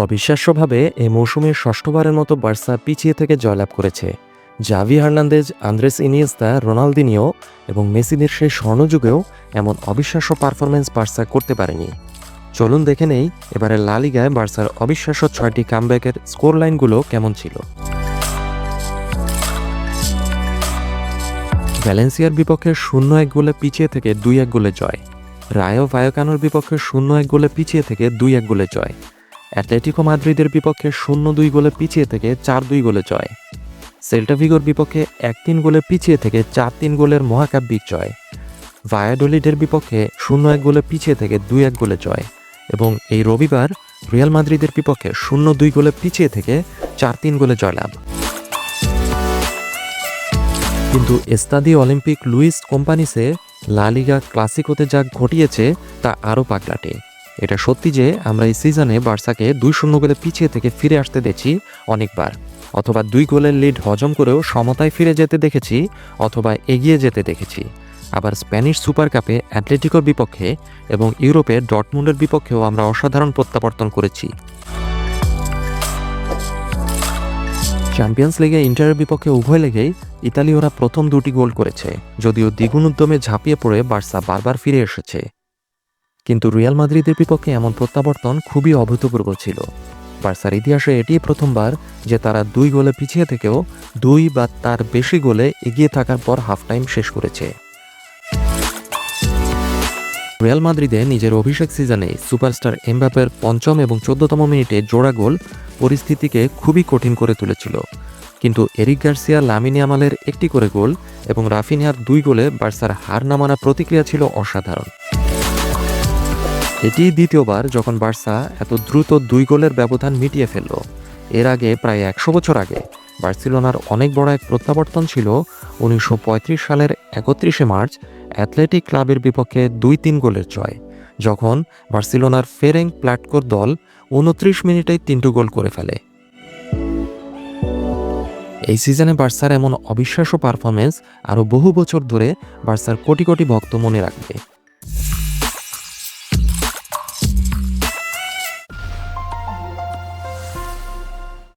অবিশ্বাস্যভাবে এই মৌসুমে ষষ্ঠবারের মতো বার্সা পিছিয়ে থেকে জয়লাভ করেছে। Xavi Hernandez, Andres Iniesta, Ronaldinho এবং মেসিদের সেই স্বর্ণযুগেও এমন অবিশ্বাস্য পারফরম্যান্স বার্সা করতে পারেনি। চলুন দেখে নেই এবারে লা লিগায় বার্সার অবিশ্বাস্য 6টি কামব্যাকের স্কোর লাইনগুলো কেমন ছিল। ভ্যালেন্সিয়ার বিপক্ষে 0-1 গোলে পিছিয়ে থেকে 2-1 গোলে জয়। রায়ো ভায়োকানোর বিপক্ষে 0-1 গোলে পিছিয়ে থেকে 2-1 গোলে জয়। অ্যাটলেটিকো মাদ্রিদের বিপক্ষে 0-2 গোলে পিছিয়ে থেকে 4-2 গোলে জয়। সেল্টা ভিগোর বিপক্ষে 1-3 গোলে পিছিয়ে থেকে 4-3 গোলের মহাকাব্যিক জয়। ভায়াডোলিডের বিপক্ষে 0-1 গোলে পিছিয়ে থেকে 2-1 গোলে জয়। এবং এই রবিবার রিয়াল মাদ্রিদের বিপক্ষে 0-2 গোলে পিছিয়ে থেকে 4-3 গোলে জয়লাভ। কিন্তু এস্তাদি অলিম্পিক লুইস কোম্পানিসে লা লিগা ক্লাসিকোতে যা ঘটিয়েছে তা আরও পাগলাটে। এটা সত্যি যে আমরা এই সিজনে বার্সাকে 2-0 গোলে পিছিয়ে থেকে ফিরে আসতে দেখছি অনেকবার, অথবা 2 গোলের লিড হজম করেও সমতায় ফিরে যেতে দেখেছি, অথবা এগিয়ে যেতে দেখেছি। আবার স্প্যানিশ সুপার কাপে অ্যাটলেটিকোর বিপক্ষে এবং ইউরোপে ডর্টমুন্ডের বিপক্ষেও আমরা অসাধারণ প্রত্যাবর্তন করেছি। চ্যাম্পিয়ন্স লিগে ইন্টারের বিপক্ষে উভয় লেগেই ইতালীয়রা প্রথম 2টি গোল করেছে, যদিও দ্বিগুণ উদ্যমে ঝাঁপিয়ে পড়ে বার্সা বারবার ফিরে এসেছে। কিন্তু রিয়াল মাদ্রিদের বিপক্ষে এমন প্রত্যাবর্তন খুবই অভূতপূর্ব ছিল। বার্সার ইতিহাসে এটিই প্রথমবার যে তারা 2 গোলে পিছিয়ে থেকেও 2 বা তার বেশি গোলে এগিয়ে থাকার পর হাফ টাইম শেষ করেছে। রিয়াল মাদ্রিদে নিজের অভিষেক সিজনে সুপারস্টার এমবাপ্পের 5ম এবং 14তম মিনিটে জোড়া গোল পরিস্থিতিকে খুবই কঠিন করে তুলেছিল। কিন্তু এরিক গার্সিয়া, লামিন ইয়ামালের 1টি করে গোল এবং রাফিনহার 2 গোলে বার্সার হার না মানা প্রতিক্রিয়া ছিল অসাধারণ। এটি দ্বিতীয়বার যখন বার্সা এত দ্রুত 2 গোলের ব্যবধান মিটিয়ে ফেলল। এর আগে প্রায় 100 বছর আগে বার্সেলোনার অনেক বড় এক প্রত্যাবর্তন ছিল 1935 সালের 31শে মার্চ অ্যাথলেটিক ক্লাবের বিপক্ষে 2-3 গোলের জয়, যখন বার্সেলোনার ফেরেঙ্ক প্ল্যাটকোর দল 29 মিনিটেই 3টি গোল করে ফেলে। এই সিজনে বার্সার এমন অবিশ্বাস্য পারফরমেন্স আরও বহু বছর ধরে বার্সার কোটি কোটি ভক্ত মনে রাখবে।